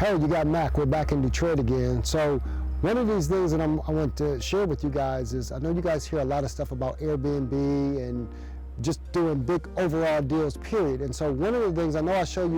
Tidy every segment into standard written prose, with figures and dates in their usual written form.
Hey, you got Mack. We're back in Detroit again. So one of these things that I want to share with you guys is, I know you guys hear a lot of stuff about Airbnb and just doing big overall deals, period. And so one of the things, I know I show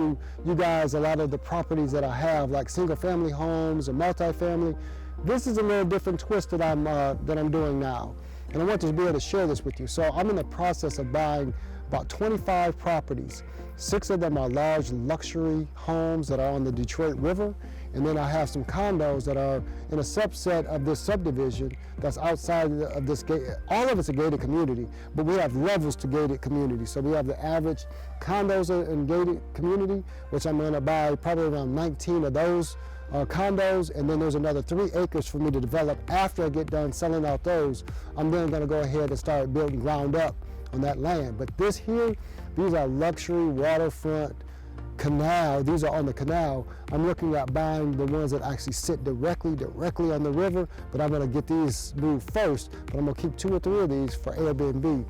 you guys a lot of the properties that I have, like single family homes and multifamily. This is a little different twist that I'm doing now. And I want to be able to share this with you. So I'm in the process of buying about 25 properties. 6 of them are large luxury homes that are on the Detroit River. And then I have some condos that are in a subset of this subdivision that's outside of this gate. All of it's a gated community, but we have levels to gated community. So we have the average condos in gated community, which I'm gonna buy probably around 19 of those condos, and then there's another 3 acres for me to develop. After I get done selling out those, I'm then gonna go ahead and start building ground up on that land. But this here, these are luxury waterfront canal. These are on the canal. I'm looking at buying the ones that actually sit directly on the river, but I'm gonna get these moved first, but I'm gonna keep 2 or 3 of these for Airbnb.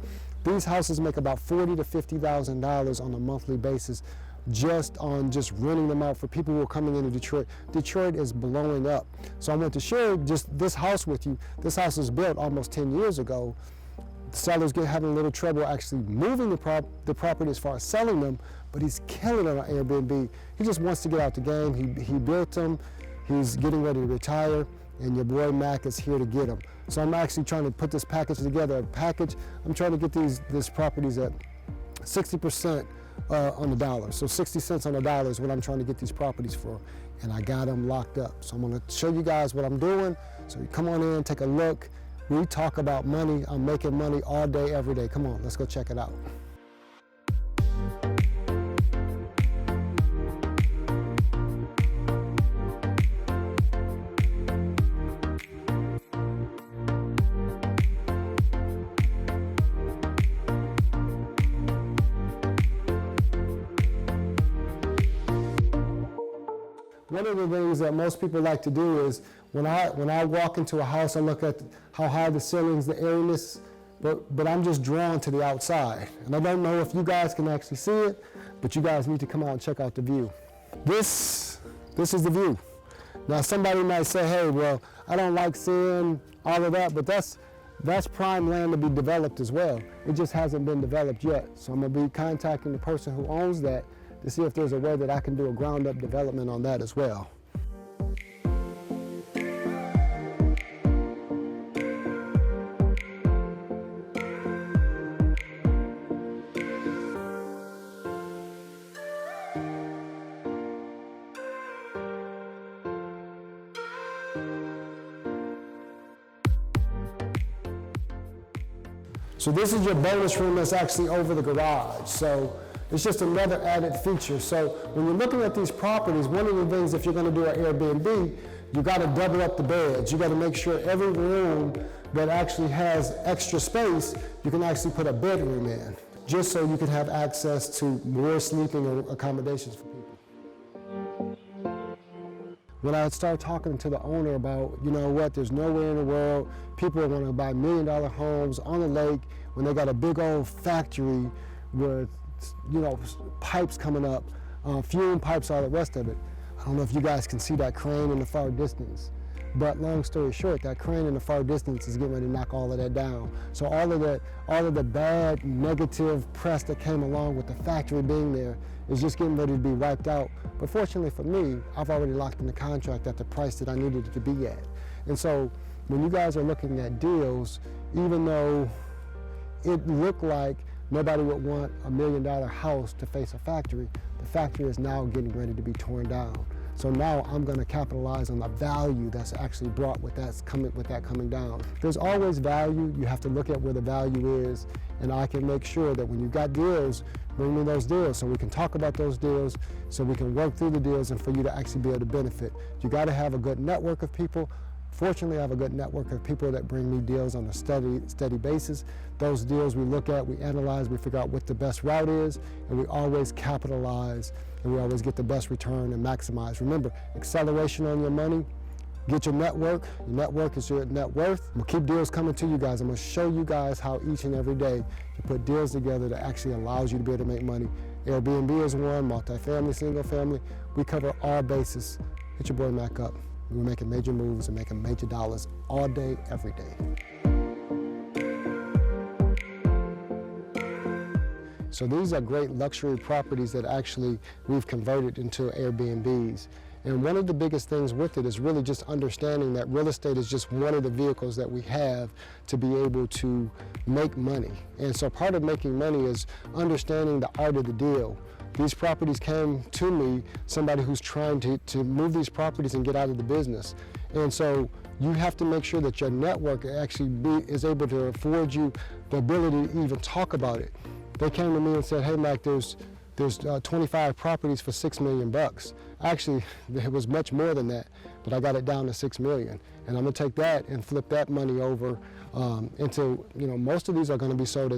These houses make about $40,000 to $50,000 on a monthly basis, just renting them out for people who are coming into Detroit. Detroit is blowing up. So I want to share just this house with you. This house was built almost 10 years ago. The sellers having a little trouble actually moving the property as far as selling them, but he's killing it on Airbnb. He just wants to get out the game. He built them. He's getting ready to retire, and your boy Mack is here to get him. So I'm actually trying to put this package together. I'm trying to get these properties at 60% on the dollar. So 60 cents on the dollar is what I'm trying to get these properties for. And I got them locked up. So I'm gonna show you guys what I'm doing. So you come on in, take a look. We talk about money. I'm making money all day, every day. Come on, let's go check it out. One of the things that most people like to do is when I walk into a house, I look at how high the ceilings, the airiness, but I'm just drawn to the outside. And I don't know if you guys can actually see it, but you guys need to come out and check out the view. This is the view. Now somebody might say, hey, well, I don't like seeing all of that, but that's prime land to be developed as well. It just hasn't been developed yet. So I'm gonna be contacting the person who owns that to see if there's a way that I can do a ground up development on that as well. So this is your bonus room that's actually over the garage. So it's just another added feature. So when you're looking at these properties, one of the things, if you're gonna do an Airbnb, you gotta double up the beds. You gotta make sure every room that actually has extra space, you can actually put a bedroom in, just so you can have access to more sleeping accommodations for people. When I started talking to the owner about, you know what, there's nowhere in the world people are gonna buy $1 million homes on the lake when they got a big old factory with, you know, pipes coming up, fume pipes, all the rest of it. I don't know if you guys can see that crane in the far distance, but long story short, that crane in the far distance is getting ready to knock all of that down. So all of the bad, negative press that came along with the factory being there is just getting ready to be wiped out. But fortunately for me, I've already locked in the contract at the price that I needed it to be at. And so when you guys are looking at deals, even though it looked like nobody would want $1 million house to face a factory, the factory is now getting ready to be torn down. So now I'm going to capitalize on the value that's actually brought with that coming down. There's always value. You have to look at where the value is, and I can make sure that when you got deals, bring me those deals so we can talk about those deals, so we can work through the deals and for you to actually be able to benefit. You got to have a good network of people. Fortunately, I have a good network of people that bring me deals on a steady basis. Those deals we look at, we analyze, we figure out what the best route is, and we always capitalize, and we always get the best return and maximize. Remember, acceleration on your money, get your network. Your network is your net worth. We'll keep deals coming to you guys. I'm gonna show you guys how each and every day you put deals together that actually allows you to be able to make money. Airbnb is one, multifamily, single family. We cover all bases hit your boy Mack up. We're making major moves and making major dollars all day, every day. So these are great luxury properties that actually we've converted into Airbnbs. And one of the biggest things with it is really just understanding that real estate is just one of the vehicles that we have to be able to make money. And so part of making money is understanding the art of the deal. These properties came to me, somebody who's trying to move these properties and get out of the business. And so you have to make sure that your network actually is able to afford you the ability to even talk about it. They came to me and said, hey Mack, there's 25 properties for $6 million. Actually, it was much more than that, but I got it down to $6 million. And I'm gonna take that and flip that money over into, most of these are gonna be sold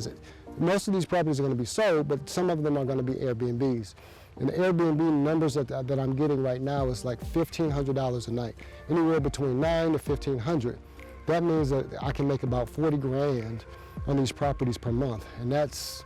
most of these properties are gonna be sold, but some of them are gonna be Airbnbs. And the Airbnb numbers that I'm getting right now is like $1,500 a night, anywhere between $900 to $1,500. That means that I can make about 40 grand on these properties per month. And that's,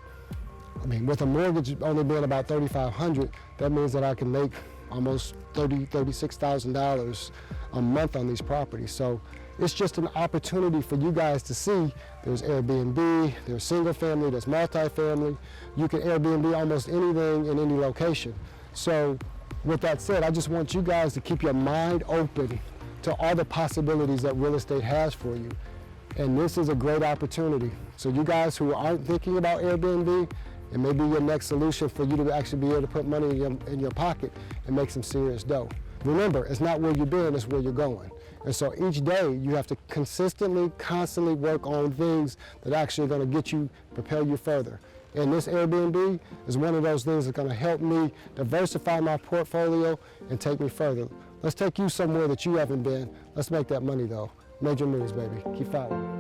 with a mortgage only being about $3,500, that means that I can make almost $36,000 a month on these properties. So it's just an opportunity for you guys to see there's Airbnb, there's single family, there's multifamily. You can Airbnb almost anything in any location. So with that said, I just want you guys to keep your mind open to all the possibilities that real estate has for you. And this is a great opportunity. So you guys who aren't thinking about Airbnb, it may be your next solution for you to actually be able to put money in your pocket and make some serious dough. Remember, it's not where you've been, it's where you're going. And so each day you have to constantly work on things that actually are gonna get you, propel you further. And this Airbnb is one of those things that's gonna help me diversify my portfolio and take me further. Let's take you somewhere that you haven't been. Let's make that money though. Major moves, baby. Keep following.